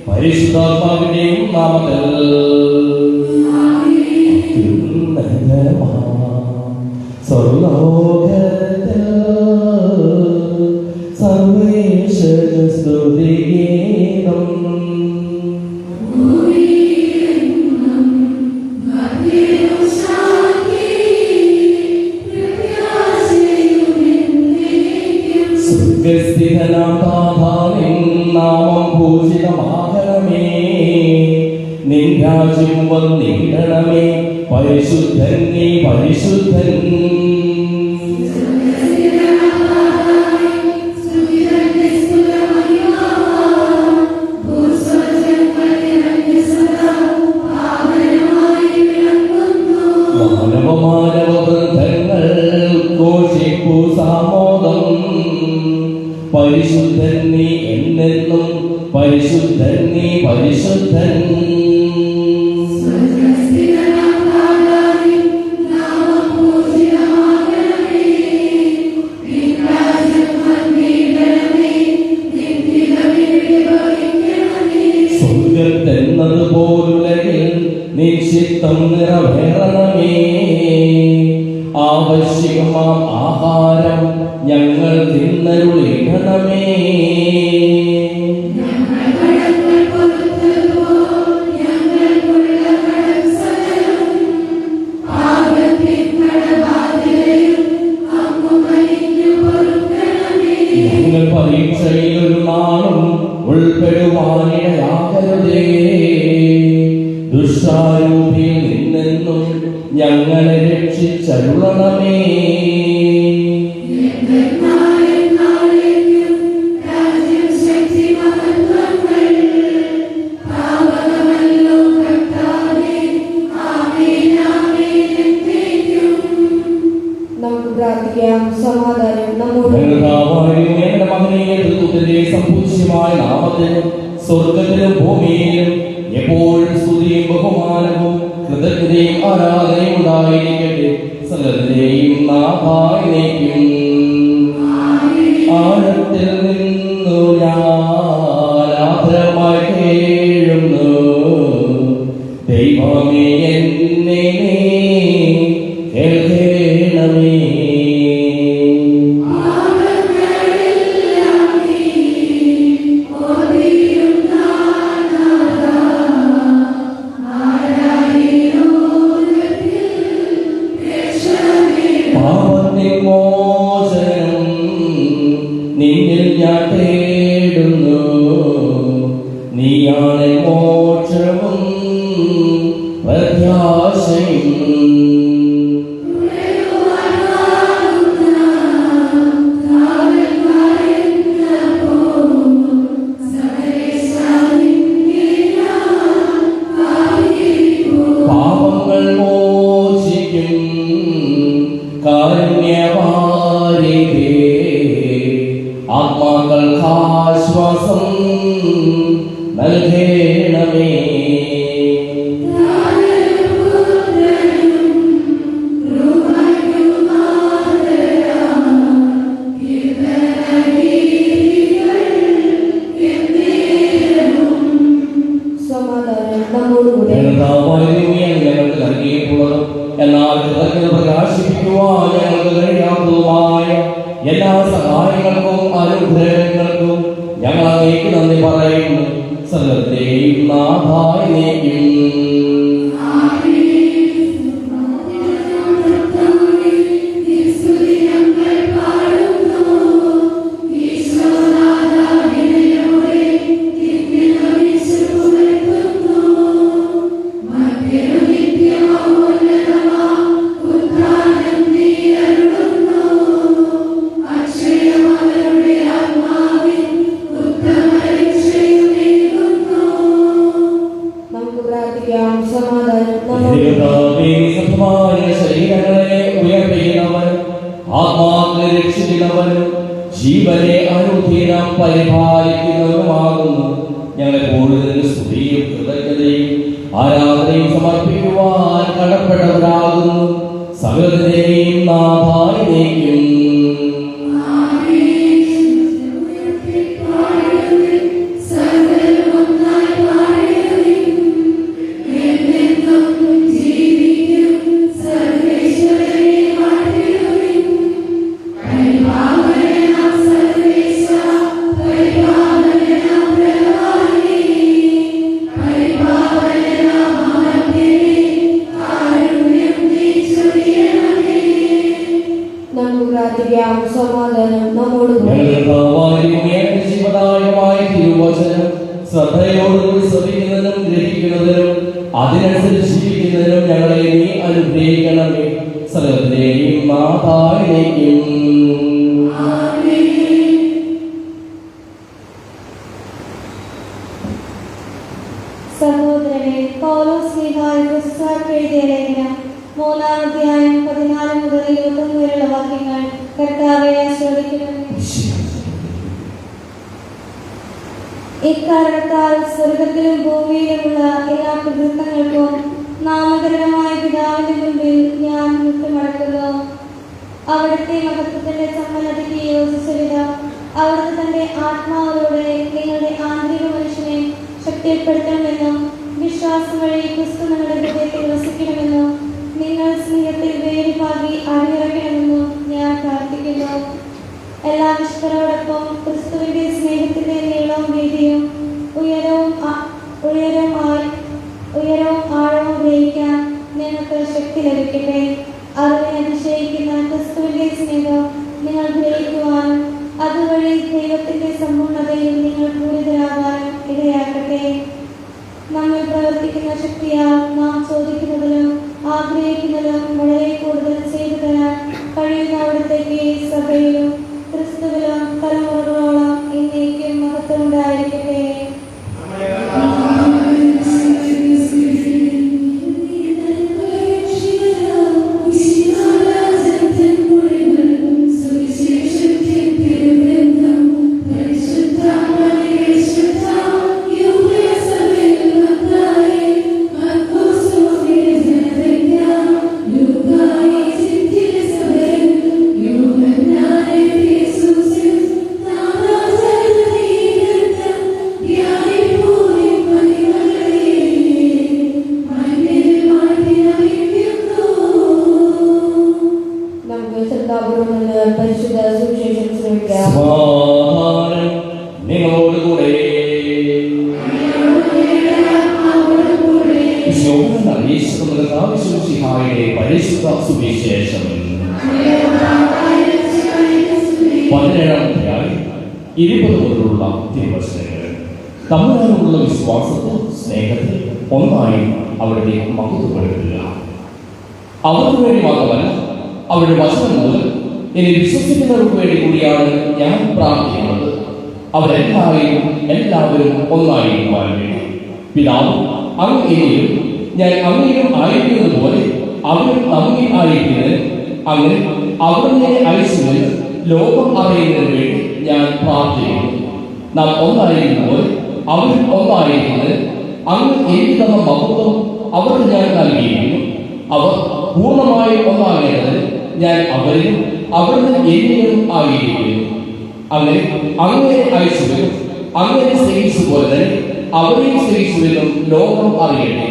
പരിശുദ്ധാത്മാവിന്റെയും നാമത്തിൽ സർവലോകത്തിൽ സർവേശ്വര സ്തുതിഗീതം. നാമം ഭൂഷിതമാകണമേ, നിൻ രാജ്യം വന്നിടണമേ, പരിശുദ്ധൻ നീ പരിശുദ്ധൻ. മാനവമാനവവൃദ്ധങ്ങൾ ഘോഷിപ്പൂ സാമോദം, പരിശുദ്ധൻ നീ എന്നെന്നും, പരിശുദ്ധൻ നീ പരിശുദ്ധൻ. സ്വർഗ്ഗത്തെന്നതുപോലുലകിൽ നിശ്ചിത്തം നിറവേറണമേ, ആവശ്യകമാം ആഹാരം ഞങ്ങൾ തിന്നരുളിടണമേ. ഞങ്ങൾ പരീക്ഷയിലൊരു നാളും ഉൾപ്പെടുവാനിടയാകരുതേ, ദുഷ്ടാരൂപിയിൽ നിന്നെന്നും ഞങ്ങളെ രക്ഷിച്ചരുളണമേ. സ്വർഗത്തിലും ഭൂമിയിലും എപ്പോഴും സ്തുതിയും ബഹുമാനവും കൃതജ്ഞതയും ആരാധനയും ഉണ്ടായിരിക്കട്ടെ, സകലത്തിലെയും നാഥായിലേക്കും. ആഴത്തിൽ നിന്നു ഞാൻ ആദരമായി കേഴുന്നു, ദൈവമേ എന്നെ കേൾക്കണമേ. മോചനം നിന്നിൽ ഞാൻ തേടുന്നു, നീയാണ് മോക്ഷവും പ്രത്യാശയും. പാപങ്ങൾ മോചിക്കും കാരുണ്യവാരിധേ, ആത്മാക്കൾക്ക് ആശ്വാസം നൽകണമേ. ഞങ്ങൾക്ക് നൽകിയിട്ടുള്ളതും എന്നാൽ കൃതജ്ഞത പ്രകാശിപ്പിക്കുവാൻ ഞങ്ങൾക്ക് കഴിയാത്തതുമായ എല്ലാ സഹായങ്ങൾക്കും അനുഗ്രഹങ്ങൾക്കും ഞങ്ങൾ അങ്ങേക്ക് നന്ദി പറയുന്നു, സകലത്തെയും നാഥായിലേക്കും. ശരീരങ്ങളെ ഉയർപ്പിക്കുന്നവൻ, ആത്മാക്കളെ രക്ഷിക്കുന്നവൻ, ജീവനെ അനുദിനം പരിപാലിക്കുന്നവനുമാകുന്നു. ഞങ്ങളെ കൂടുതൽ സ്തുതിയും കൃതജ്ഞതയും ആരാധനയും സമർപ്പിക്കുവാൻ കടപ്പെട്ടവരാകുന്നു, സകലത്തിനെയും നാഥായിലേക്കും. സമാധാനം നമ്മോടുകൂടെ. ശ്രദ്ധയോടുകൂടി ശ്രമിക്കുന്നതിനും ഗ്രഹിക്കുന്നതിനും അതിനനുസരിച്ച് ജീവിക്കുന്നതിനും ഞങ്ങളെ നീ അനുഗ്രഹിക്കണമേ. സകലത്തിന്റെയും നാഥായിലേക്കും. സഹോദരനെ, പൗലോസ് ശ്ലീഹായുടെ പുസ്തകത്തിൽ എഴുതിയ ലേഖനം 3-ാം അധ്യായം 14 മുതൽ 21 വരെയുള്ള വാക്യങ്ങൾ കർത്താവെ ആശ്രയിക്കുന്നു. ഇക്കാരണത്താൽ സ്വർഗത്തിലും ഭൂമിയിലുമുള്ള എല്ലാ പ്രവൃത്തങ്ങൾക്കും നാമകരണമായ പിതാവിന്റെ മുൻപിൽ ഞാൻ മുട്ടുമടക്കുന്നു. അവിടുത്തെ മഹത്വത്തിന്റെ സമ്പന്നതയ്ക്ക് യോജിച്ച വിധം അവിടുന്ന് തന്റെ ആത്മാവിലൂടെ നിങ്ങളുടെ ആന്തരിക മനുഷ്യനെ ശക്തിപ്പെടുത്തണമെന്നും വിശ്വാസം വഴി ക്രിസ്തു നിങ്ങളുടെ ഹൃദയത്തിൽ വസിക്കണമെന്നും നിങ്ങൾ സ്നേഹത്തിൽ വേരുപാകി അണിയിറക്കണമെന്നും ഞാൻ പ്രാർത്ഥിക്കുന്നു. എല്ലാ വിശുദ്ധരോടൊപ്പം ക്രിസ്തുവിന്റെ സ്നേഹത്തിന്റെ നീളവും വീതിയും ഉയരവും ആഴവും ഗ്രഹിക്കാൻ നിങ്ങൾക്ക് ശക്തി ലഭിക്കട്ടെ. അറിവിനെ അതിശയിക്കുന്ന ക്രിസ്തുവിന്റെ സ്നേഹം നിങ്ങൾ ഗ്രഹിക്കുവാനും അതുവഴി ദൈവത്തിന്റെ സമ്പൂർണ്ണതയിൽ നിങ്ങൾ പൂരിതരാകാനും ഇടയാക്കട്ടെ. നമ്മൾ പ്രവർത്തിക്കുന്ന ശക്തിയാൽ നാം ചോദിക്കുന്നതിലും ആഗ്രഹിക്കുന്നതിലും വളരെ കൂടുതൽ ചെയ്തു തരാൻ കഴിയുന്ന അവിടത്തേക്ക് സഭയിലും ക്രിസ്തുവിലും തലമുറകളോളം എന്നേക്കും മഹത്വം ഉണ്ടായിരിക്കട്ടെ. പരിശുദ്ധ സുവിശേഷം 17-ാം അധ്യായം 20 മുതലുള്ള തിരുവചനങ്ങൾ. തമ്മിലുള്ള വിശ്വാസത്തിൽ സ്നേഹത്തിൽ ഒന്നായി അവരുടെ മഹത്വപ്പെടുത്തുക. അവർക്ക് വേണ്ടി മാത്രമല്ല, അവരുടെ വചനം മുതൽ ഇനി വിശ്വസിക്കുന്നവർക്ക് വേണ്ടി കൂടിയാണ് ഞാൻ പ്രാർത്ഥിക്കുന്നത്. എല്ലാവരും ഒന്നായിരിക്കുവാൻ വേണ്ടി. പിതാവ് അങ്ങയിലും ഞാൻ അങ്ങയിലും ആയിരിക്കുന്നത് പോലെ അവരും നമ്മിൽ ആയിരിക്കുന്നത്, അങ്ങനെ അവിടുന്ന് അയച്ചതിൽ ലോകം അറിയുന്നതിന് വേണ്ടി ഞാൻ പ്രാർത്ഥിക്കുന്നു. നാം ഒന്നായിരിക്കുമ്പോൾ അവരും ഒന്നായിരിക്കുന്നത് അങ്ങ് എനിക്ക് തന്ന മഹത്വം അവർക്ക് ഞാൻ നൽകിയിരിക്കുന്നു. അവർ പൂർണ്ണമായി ഒന്നാകേണ്ടത് ഞാൻ അവരിലും അവിടുന്ന് എന്നിലും ആയിരിക്കുന്നു. അങ്ങനെ അയച്ചവരും അങ്ങനെ സ്നേഹിച്ചതുപോലെ തന്നെ അവരെയും സ്നേഹിച്ചവരും ലോകം അറിയട്ടെ.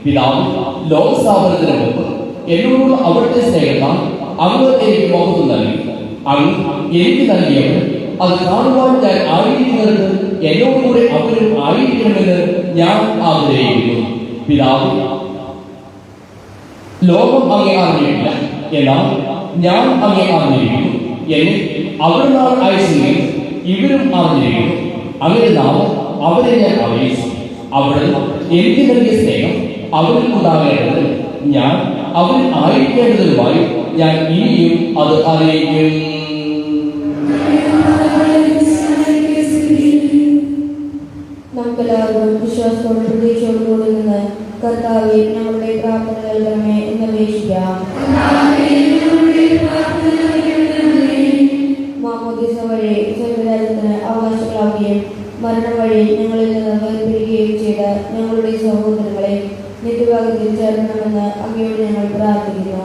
പിതാവ് ലോകസ്ഥാപനത്തിന് മുമ്പ് എന്നോടുള്ള അവിടുത്തെ സ്നേഹത്താൽ അങ്ങ് എനിക്ക് മഹത്വം നൽകി. അങ്ങ് എനിക്ക് നൽകിയവർ അത് കാണുവാൻ ഞാൻ ആയിരിക്കുന്നത് എന്നോടുകൂടെ അവരും ആയിരിക്കണമെന്ന് ഞാൻ ആഗ്രഹിക്കുന്നു. പിതാവ് ലോകം അങ്ങേ അറിഞ്ഞിട്ടില്ല, എന്നാൽ ഞാൻ അങ്ങേ അറിഞ്ഞിരിക്കുന്നു. എന്നെ അവിടുന്ന് അയച്ചെങ്കിൽ ഇവരും അറിഞ്ഞിരിക്കുന്നു. അങ്ങനെ നാം അവരെ ഞാൻ അറിയിച്ചു. അവിടുന്ന് എനിക്ക് നൽകിയ സ്നേഹം അവരിൽ ഉണ്ടാകേണ്ടത് ഞാൻ അവരിൽ ആയിരിക്കേണ്ടതുമായി ഞാൻ ഇനിയും അത് അറിയിക്കും. നമുക്കെല്ലാവർക്കും വിശ്വാസത്തോടും പ്രതീക്ഷയോടുകൂടി നിന്ന് കർത്താവേ ഞങ്ങളുടെ പ്രാർത്ഥന കേൾക്കണമേ എന്ന് അപേക്ഷിക്കാം. മാമോദീസ വഴി സ്വർഗ്ഗരാജ്യത്തിന് അവകാശികളാവുകയും മരണം വഴി ഞങ്ങളിൽ നിന്ന് വേർപിരിയുകയും ചെയ്ത ഞങ്ങളുടെ സഹോദരങ്ങളെ നിത്യഭാഗത്തിൽ ചേർക്കണമെന്ന് അങ്ങയോട് ഞങ്ങൾ പ്രാർത്ഥിക്കുന്നു.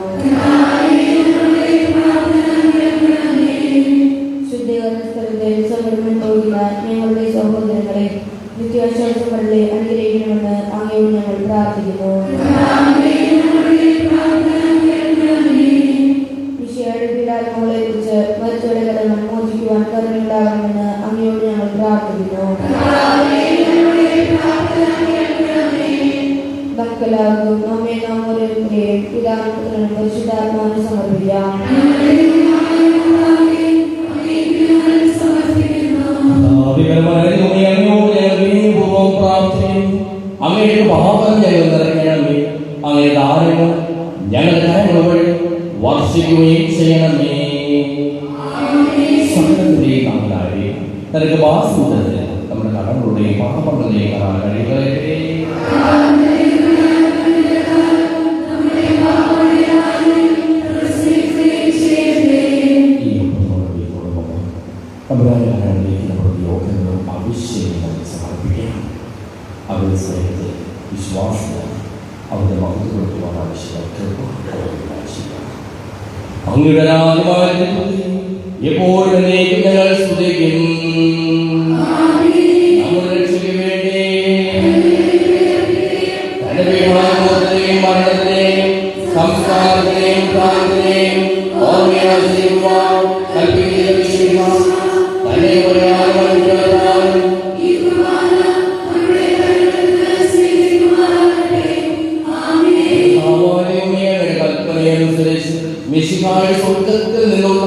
ശുദ്ധീകരണ സ്ഥലത്തിൽ സങ്കടം തോന്നുന്ന ഞങ്ങളുടെ സഹോദരങ്ങളെ നിത്യാശ്വാസങ്ങളിലെ അനുഗ്രഹിക്കണമെന്ന് അങ്ങയോട് ഞങ്ങൾ പ്രാർത്ഥിക്കുന്നു. വിഷയയുടെ പീഡാത്മകളെ കുറിച്ച് മരിച്ചവരുടെ കടങ്ങൾ മോചിക്കുവാൻ കരുണയുണ്ടാകണമെന്ന് അങ്ങയോട് ഞങ്ങൾ പ്രാർത്ഥിക്കുന്നു. നമുക്കെല്ലാവർക്കും നമ്മെ നാം ഓരോരുത്തരെയും പിതാവിനും പരിശുദ്ധാത്മാവിന് സമർപ്പിക്കാം. തനക്ക് വാസുതത്തിൽ നമ്മുടെ കടങ്ങളുടെയും പാപങ്ങളുടെയും കാണാൻ കഴിയുകളെ അവരുടെ സ്നേഹത്തെ വിശ്വാസത്തെ അവരുടെ മകത്ത് കൊടുക്കുവാൻ ആവശ്യമാണ്. അങ്ങയുടെ രാജ്യമായ എപ്പോഴും ഞങ്ങൾ സ്തുതിക്കും. നമ്മുടെ രക്ഷയ്ക്ക് വേണ്ടി തന്റെ മരണത്തിനെയും സംസ്കാരത്തിനെയും പ്രാർത്ഥനയും ഓർമ്മയാശിക്കുവാൻ കൽപ്പിക്കുന്ന വിഷയമാണ്. തന്നെ സ്വർഗത്തിൽ നിന്നുള്ള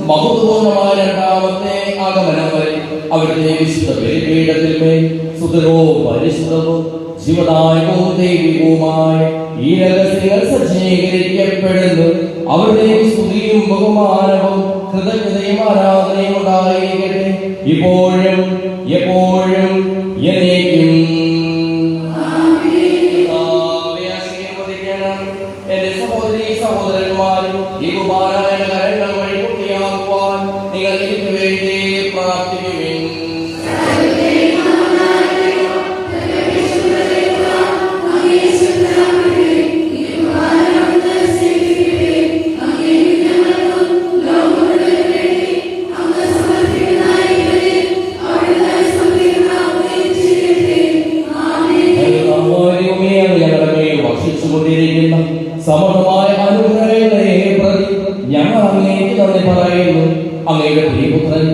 മഹത്വപൂർണമായ രണ്ടാമത്തെ ആഗമനം വരെ അവിടുത്തെ വിശുദ്ധ ബലിപീഠത്തിന്മേൽ സുതരോ പരിശുദ്ധവും ജീവദായകവും ദൈവികവുമായ ഈ രഹസ്യങ്ങൾ സജ്ജീകരിക്കപ്പെടുന്നു. അവരുടെ സ്തുതിയും ബഹുമാനവും കൃതജ്ഞതയും ആരാധനയും ഉണ്ടായിരിക്കട്ടെ ഇപ്പോഴും എപ്പോഴും എന്നേക്കും. എന്റെ സഹോദരീ സഹോദരന്മാരും ഈ കുമാരന്റെ കരങ്ങൾ വഴി പൂർത്തിയാക്കുവാൻ നിങ്ങൾ എനിക്ക് വേണ്ടി പ്രാർത്ഥിക്കുവിൻ. ഭക്ഷിച്ചുകൊണ്ടിരിക്കുന്ന സമൃദ്ധമായ അനുഗ്രഹങ്ങളെ പ്രതി ഞങ്ങൾ അങ്ങേക്ക് നന്ദി പറയുന്നു. അങ്ങയുടെ പ്രിയപുത്രൻ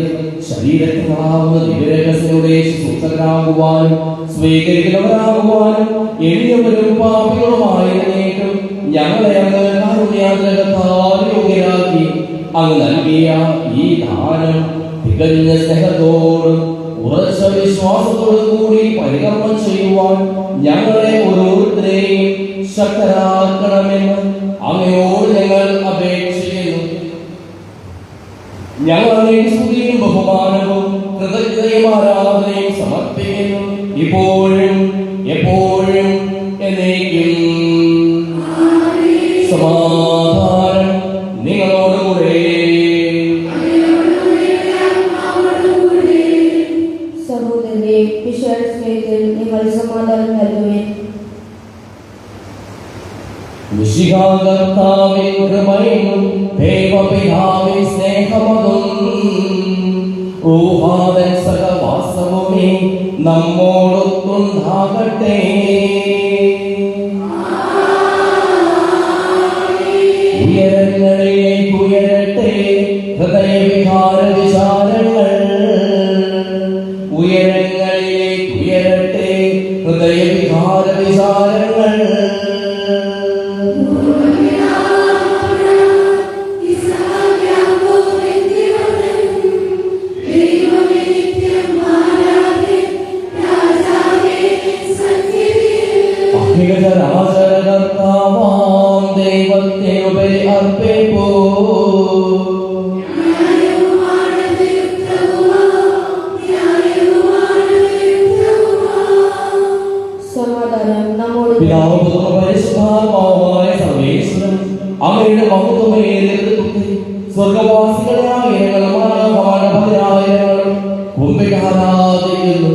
ശരീരത്തിനാവുന്ന ദിവ്യരഹസ്യങ്ങളുടെ ശുശ്രൂഷകരാകുവാനും സ്വീകരിക്കുന്നവരാകുവാനും എളിയവരും പാപികളുമായിരുന്നേക്കും ഞങ്ങളെ അങ്ങ് കാരുണ്യാഗ്രഹത്താൽ യോഗ്യരാക്കി. അങ്ങ് നൽകിയ ഈ ദാനം തികഞ്ഞ സ്നേഹത്തോടും ഉറച്ച വിശ്വാസത്തോടു കൂടി പരികർമ്മം ചെയ്യുവാൻ ഞങ്ങളെ ഓരോരുത്തരെയും ശക്തരാക്കണമെന്ന് അങ്ങയോട് ഞങ്ങൾ അപേക്ഷിക്കുന്നു. ഞങ്ങൾ അങ്ങേക്ക് സ്തുതിയും ബഹുമാനവും കൃതജ്ഞതയും ആരാധനയും സമർപ്പിക്കുന്നു ഇപ്പോഴും എപ്പോഴും എന്നേക്കും. സമാധാനം നിങ്ങളോടുകൂടെ. സഹോദരരെ, വിശാല സ്നേഹത്തിൽ നിങ്ങൾ സമാധാനം നൽകുവേൻ. മിശിഹാകർത്താവിൻ കൃപയും ദൈവപിതാവിൻ സ്നേഹമതും റൂഹാദൻ സഹവാസവുമേ നമ്മോടൊത്തുണ്ടാകട്ടെ. ഉയരങ്ങളിലേക്ക് ഉയരട്ടെ ഹൃദയവികാര വിചാരങ്ങൾ. ഉയരങ്ങളിലേക്ക് ഉയരട്ടെ ഹൃദയവികാര വിചാരങ്ങൾ. രാജകർത്താവാം ദൈവത്തെ ഉപരി അർപ്പിപ്പൂ. സമാധാനം നമ്മോട്. പിതാവും പുത്രനും പരിശുദ്ധാത്മാവുമായ സർവേശ്വരൻ അങ്ങയുടെ മഹത്വമേറിയതും സ്വർഗവാസികളായ മാനവമാനപതിനായിരങ്ങളും കുമ്പിട്ട് ആരാധിക്കുന്നു.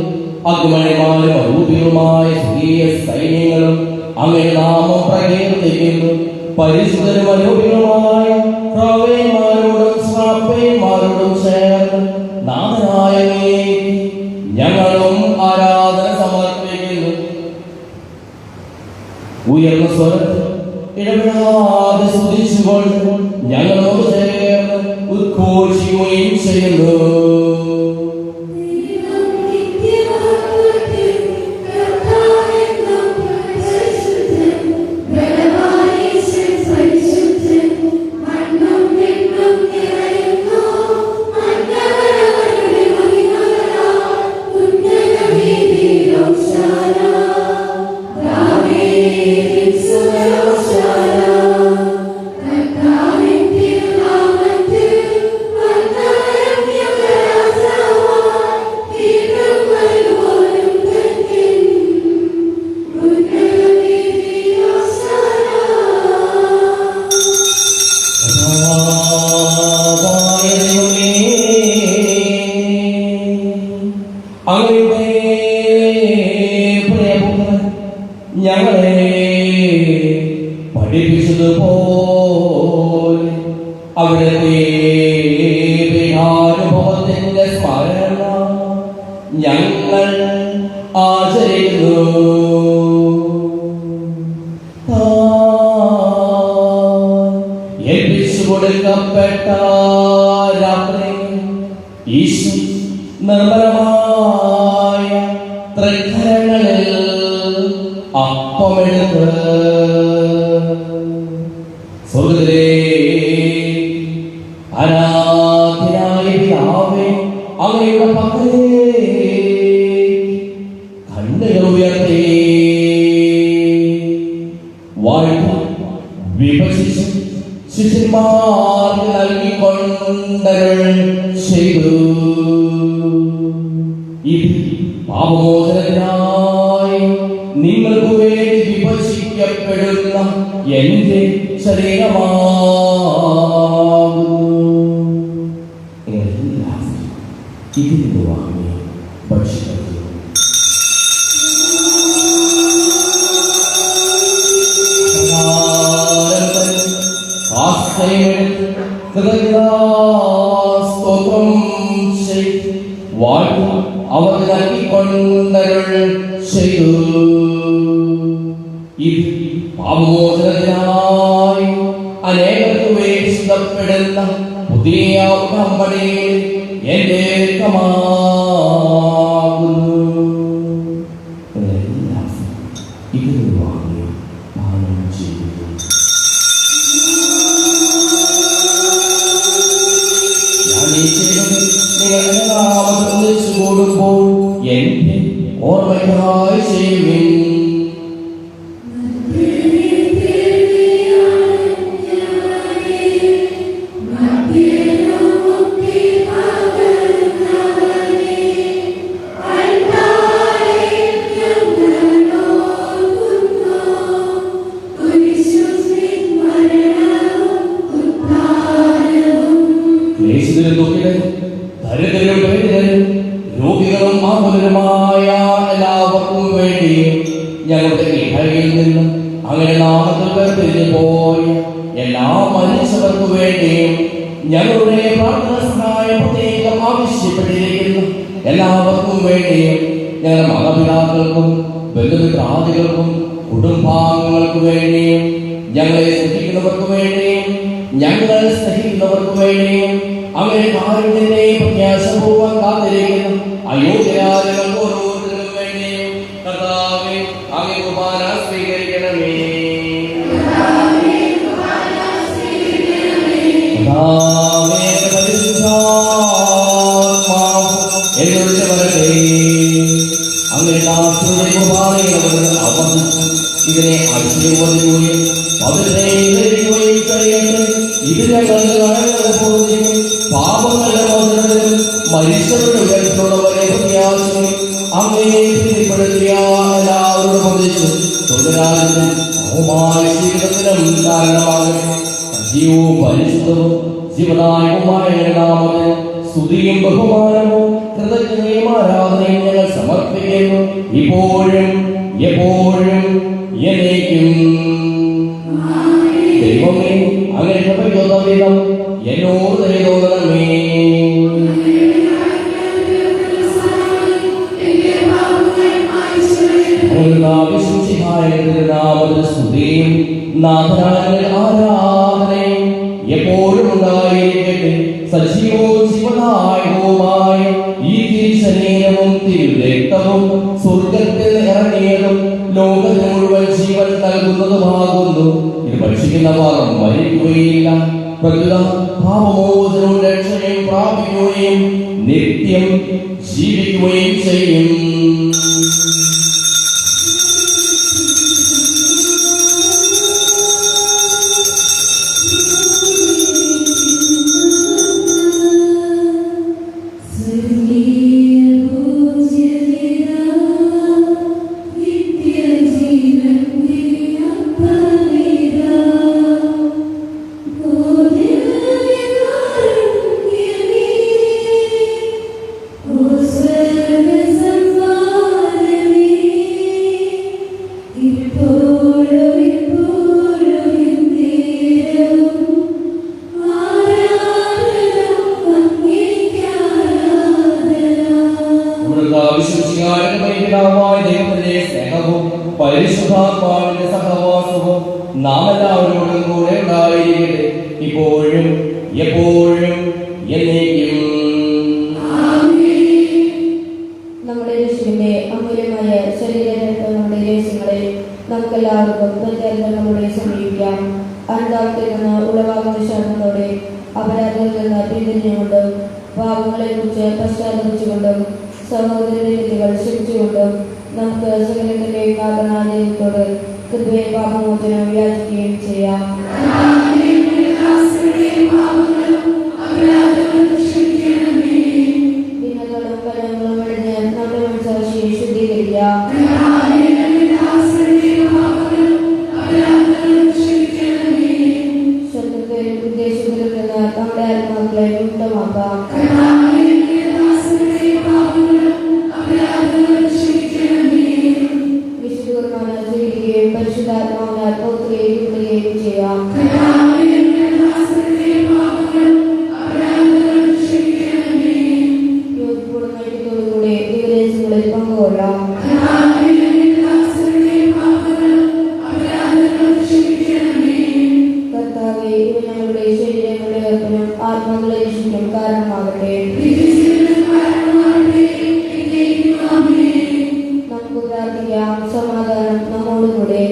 അഗ്മണിമാരും അരൂപികളുമായ സ്ത്രീയ സൈന്യങ്ങളും അങ്ങയുടെ നാമം പ്രകീർത്തിക്കുന്നു. പരിശുദ്ധരും അരൂപികളുമായ പ്രവയന്മാരോടും ശ്രാപ്പയന്മാരോടും ചേർന്ന് നാഥനായ ഞങ്ങളും ആരാധന സമർപ്പിക്കുന്നു. ഉയർന്ന സ്വരത്തിൽ ഇടപെടാതെ സ്തുതിച്ചുകൊണ്ട് ഞങ്ങളോട് ചേർന്ന് ഉദ്ഘോഷിക്കുകയും ചെയ്യുന്നു. അങ്ങയുടെ പ്രിയപുത്രൻ ഞങ്ങളെ പഠിപ്പിച്ചതുപോലെ അവിടുത്തെ അനുഭവത്തിന്റെ സ്മരണ ഞങ്ങൾ ആചരിക്കുന്നു. ഏൽപ്പിച്ചു കൊടുക്കപ്പെട്ട രാത്രി ഈശോ നിർമ്മലമായ തൃക്കരങ്ങളിൽ അപ്പമെടുത്ത് സ്വർഗ്ഗത്തിലെ ആരാധ്യനായ പിതാവേ, അങ്ങയുടെ പക്കലേക്ക് കണ്ണുകൾ ഉയർത്തി വാഴ്ത്തി വിഭജിച്ച് ശിഷ്യന്മാർക്ക് നൽകിക്കൊണ്ടരുൾ ചെയ്തു. ഇത് പാപമോചനത്തിനായി നിങ്ങൾക്ക് വേണ്ടി വിഭജിക്കപ്പെടുന്ന എന്റെ ശരീരമാകുന്നു. ഇതിന് വാങ്ങി ഭക്ഷിക്കുന്നു. സ്തോത്രം ചെയ്ത് വാഴ്ത്തി അവർ നൽകിക്കൊണ്ടരുൾ ചെയ്തു. ഇത് പാപമോചനത്തിനായി അനേകർക്ക് വേണ്ടി സിദ്ധപ്പെടുന്ന പുതിയ ഉടമ്പടിയിൽ എന്റെ രക്തമാകുന്നു. ഇതിന് വാങ്ങി പാനം ചെയ്തു. കൂടുമ്പോൾ എന്റെ ഓർമ്മയ്ക്കായി ചെയ്യുവിൻ. രോഗികളും ആകുലരുമായ എല്ലാവർക്കും വേണ്ടി ഞങ്ങളുടെ ഇഹയിൽ നിന്നും അങ്ങനെ നാമത്തിൽ വേർതിരിഞ്ഞു പോയ എല്ലാ മനുഷ്യർക്കു വേണ്ടിയും ഞങ്ങളുടെ പ്രാർത്ഥന സഹായം പ്രത്യേകം ആവശ്യപ്പെട്ടിരിക്കുന്നു. എല്ലാവർക്കും വേണ്ടിയും ഞങ്ങളുടെ മാതാപിതാക്കൾക്കും ബന്ധുമിത്രാദികൾക്കും കുടുംബാംഗങ്ങൾക്ക് വേണ്ടിയും ഞങ്ങളെ സ്നേഹിക്കുന്നവർക്ക് വേണ്ടിയും ഞങ്ങൾ സ്നേഹിക്കുന്നവർക്ക് വേണ്ടിയും അങ്ങനെ കാരുണ്യത്തെ പ്രത്യാശപൂർവ്വം കാത്തിരിക്കുന്നു അയോഗ്യരായ ഓരോരുത്തർക്കും വേണ്ടിയും കർത്താവേ അങ്ങേ കുർബാന സ്വീകരിക്കണമേ. അങ്ങനെ ഇതിനെ ആശീർവദിക്കുകയും അതിനെയും കഴിയട്ടെ. ഇത് ഞങ്ങളുടെ പാപങ്ങളുടെ മോചനത്തിനും മനുഷ്യരുടെ ഉയർത്തുള്ളവരെ പ്രത്യാശയും അങ്ങയെ പ്രീതിപ്പെടുത്തിയ എല്ലാവരോടും ഒന്നിച്ചു തൊഴിലാളിനും ജീവിതത്തിനും കാരണമാകട്ടെ. സജീവവും പരിശുദ്ധവും ജീവദായകവുമായ നാമത്തിൽ സ്തുതിയും ബഹുമാനവും കൃതജ്ഞതയും ആരാധനയും ഞങ്ങൾ സമർപ്പിക്കുന്നു, ഇപ്പോഴും എപ്പോഴും എന്നേക്കും. ദൈവമേ, അങ്ങനെ കൃപയ്ക്കൊത്ത വിധം എന്നോട് ദയതോന്നണമേ. സ്തുതിയും നാഥനായ ആരാധനയും എപ്പോഴും ഉണ്ടായിരിക്കട്ടെ. സജീവവും ജീവദായകവുമായ ഈ തിരുശരീരവും തിരുരക്തവും സ്വർഗ്ഗത്തിൽ ഇറങ്ങിയതും ലോകത്തിന് മുഴുവൻ ജീവൻ നൽകുന്നതുമാകുന്നു. ഇത് ഭക്ഷിക്കുന്നവർ മരിക്കുകയില്ല, പ്രകൃത പാപമോചനവും രക്ഷയും പ്രാപിക്കുകയും നിത്യം ജീവിക്കുകയും ചെയ്യും. Oh, ദൈവത്തിന്റെ സ്നേഹവും പരിശുദ്ധാത്മാവിന്റെ സഹവാസവും നാം എല്ലാവരോടും കൂടെ ഉണ്ടായിരിക്കട്ടെ, ഇപ്പോഴും എപ്പോഴും എന്നേക്കും. നമ്മുടെ യേശുവിന്റെ അമൂല്യമായ ശരീരങ്ങളുടെ രഹസ്യങ്ങളെ നമുക്കെല്ലാവർക്കും പ്രത്യേകങ്ങളുടെ സമീപിക്കാം. അനുതാപത്തിൽ നിന്ന് ഉളവാകുന്ന ശരണത്തോടെ അപരാധത്തിൽ നിന്ന് പിന്തിരിഞ്ഞുകൊണ്ടും പാപങ്ങളെ കുറിച്ച് പശ്ചാത്തപിച്ചുകൊണ്ടും സഹോദരങ്ങൾ ക്ഷമിച്ചുകൊണ്ടും നമുക്ക് സകലത്തിന്റെ കാരണായ ദൈവത്തോട് കൃപയെ പാപമോചനം യാചിക്കുകയും ചെയ്യാം. ഭിന്നതകളും കലങ്ങളും വെടിഞ്ഞ് നമ്മുടെ മനസ്സാക്ഷിയെ ശുദ്ധീകരിക്കാം. ശത്രുക്കളും ഉദ്ദേശത്തിലും നിന്ന് നമ്മുടെ ആത്മാക്കളെ മുക്തമാക്കാം. വിശുദ്ധ സ്വീകരിക്കുകയും പരിശുദ്ധാത്മാവിനാൽ പൗത്രീകരിക്കുകയും ചെയ്യാം. യോഗ്യതയോടും ഐക്യത്തോടുകൂടി ദിവരേശങ്ങളിൽ പങ്കുകൊള്ളാം. കർത്താവേ, ഇവ ഞങ്ങളുടെ ശരീരങ്ങളുടെ ഏർപ്പനും ആത്മാക്കളെ രക്ഷിക്കും കാരണമാകട്ടെ. നമുക്ക് പ്രാർത്ഥിക്കാം. സമാധാനം നമ്മോടുകൂടെ.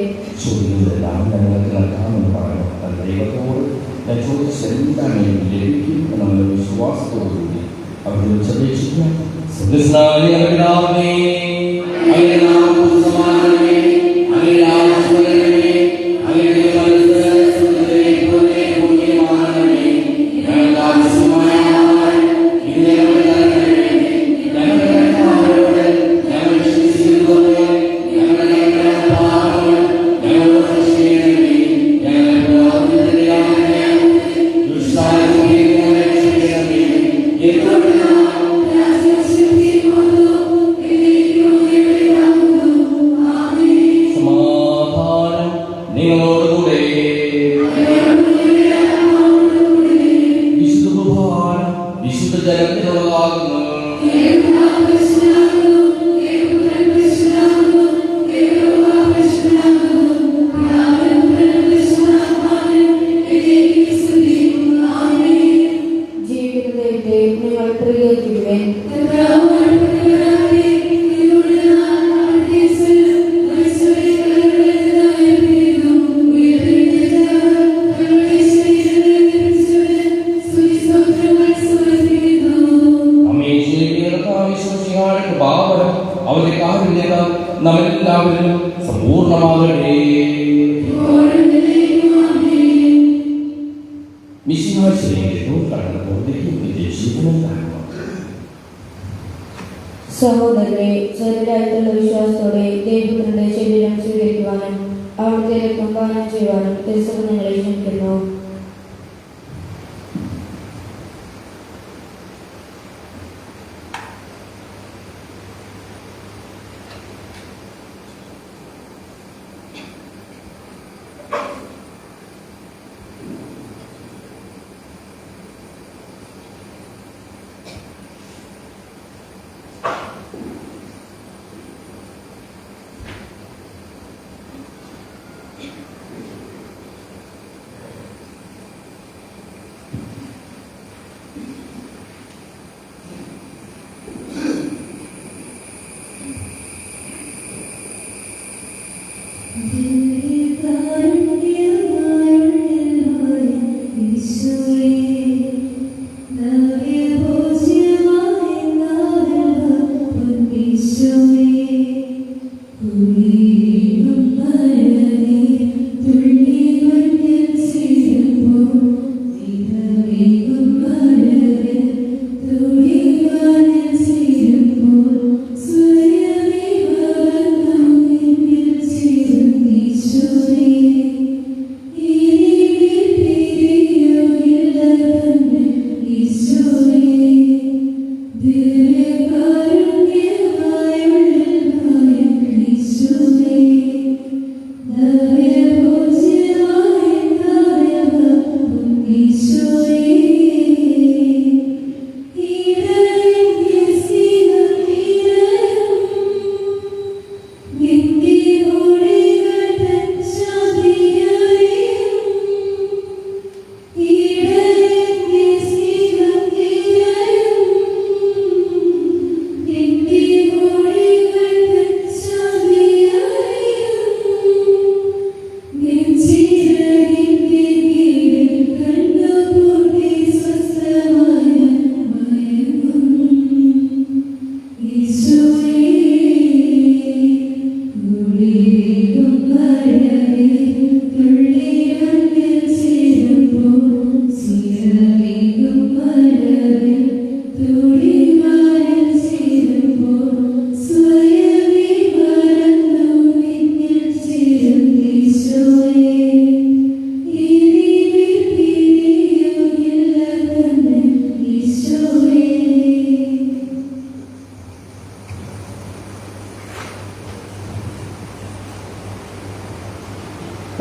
ചോദ്യങ്ങളെല്ലാം ഞങ്ങൾക്ക് നൽകാമെന്ന് പറഞ്ഞു ദൈവത്തോട് ഞാൻ ചോദിച്ചെന്താണ് ലഭിക്കും എന്നുള്ള വിശ്വാസത്തോടുകൂടി അവരോട് അപേക്ഷിക്കാം. അവന്റെ കാരുണ്യത നമ്മളെല്ലാവരിലും സമ്പൂർണ്ണമാകട്ടെ. സഹോദരനെ, ചെറുതായിട്ടുള്ള വിശ്വാസത്തോടെ ദൈവത്തിന്റെ ശരീരം സ്വീകരിക്കുവാനും അവിടുത്തെ രക്തം പാനം ചെയ്യുവാനും ക്രിസ്തു നിങ്ങളെ ക്ഷണിക്കുന്നു.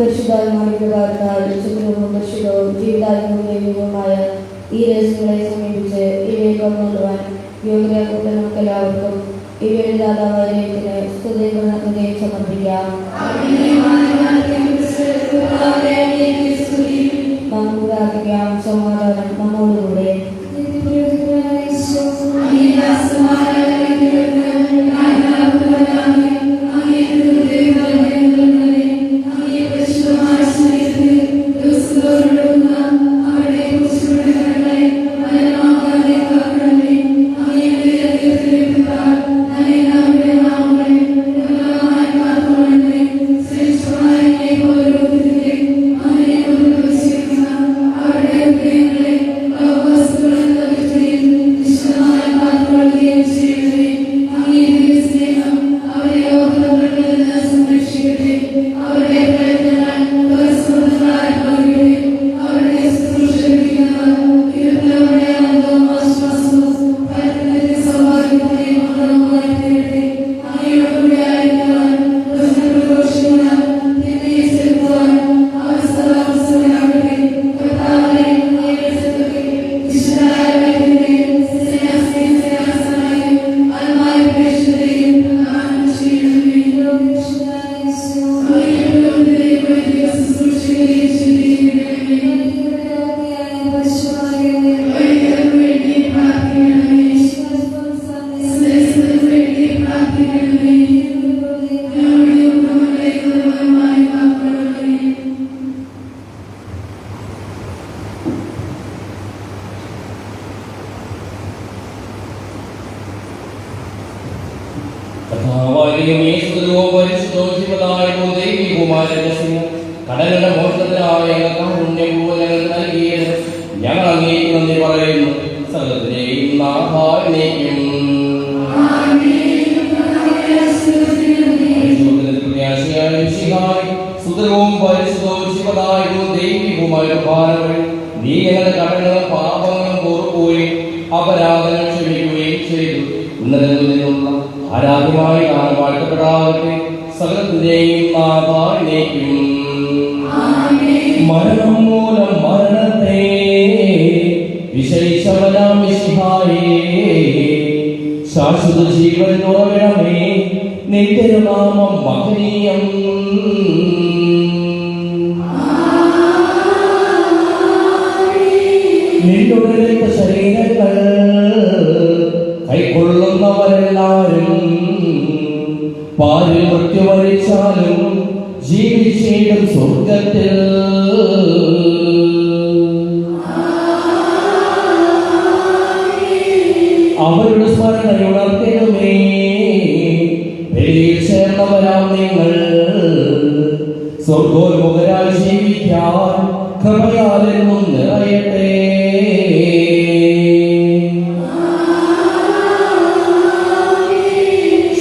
പരിശുദ്ധാത്മാവിന്റെ വാർത്താൽ ശുദ്ധവും പരിശുദ്ധവും ജീവിതാത്മവും ദൈവികവുമായ ഈ രഹസ്യങ്ങളെ സമീപിച്ച് ഇവയെ പകർന്നുകൊള്ളുവാൻ യോഗ്യരാക്കപ്പെട്ട നമുക്ക് എല്ലാവർക്കും ഇവയുടെ ദാതാവായ ദൈവത്തിന് സ്തുതിയും സമർപ്പിക്കാം. നമുക്ക് പ്രാർത്ഥിക്കാം. സമാധാനം നമ്മോടുകൂടെ. കടകളുടെ മോഷണത്തിനായ ഞങ്ങൾ അങ്ങേക്ക് നന്ദി പറയുന്നു. സകലത്തിനെയും നാഥാവിനേക്കും സുതരവും പരിശുദ്ധവും ശിവദായകവും ദൈവികവുമായ ഭാരങ്ങൾ നീ ഞങ്ങളുടെ കടകളും പാപങ്ങളും പൊറുക്കുകയും അപരാധങ്ങൾ ക്ഷമിക്കുകയും ചെയ്തു. ഉന്നതങ്ങളിൽ നിന്നുള്ള ആരാധ്യമായ നാം വാഴ്ത്തപ്പെടാവട്ടെ. സകലത്തിന്റെയും നാഥാവിനേക്കും. മരണം മൂലം മരണത്തെ വിശേഷവനാം മിശിഹായേ, ശാശ്വത ജീവൻ ഉറവിടമേ, നിന്റെ നാമം മഹനീയം. നിന്റെ ശരീരങ്ങൾ കൈക്കൊള്ളുന്നവരെല്ലാവരും പാലിൽ മൃത്യു വരിച്ചാലും ജീവിച്ചേടും സ്വർഗത്തിൽ. അവരുടെ സ്മരണയുണർത്തണമേ. ബലിയിൽ ചേർന്നവരാം നിങ്ങൾ സ്വർഗോന്മുഖരായി ജീവിക്കാൻ കൃപയാലെന്നും നിറയട്ടെ.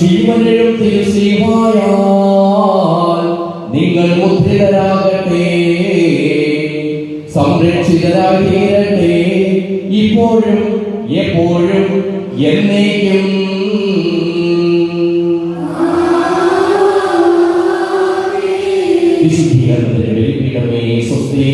ജീവനും തിരുസീമായാൽ നിങ്ങൾ മുദ്രിതരാകട്ടെ, സംരക്ഷിതരായി തീരട്ടെ, ഇപ്പോഴും എപ്പോഴും എന്നേക്കും. വിശുദ്ധീകരണത്തിന്റെ ബലിപീഠമേ സ്വസ്തി.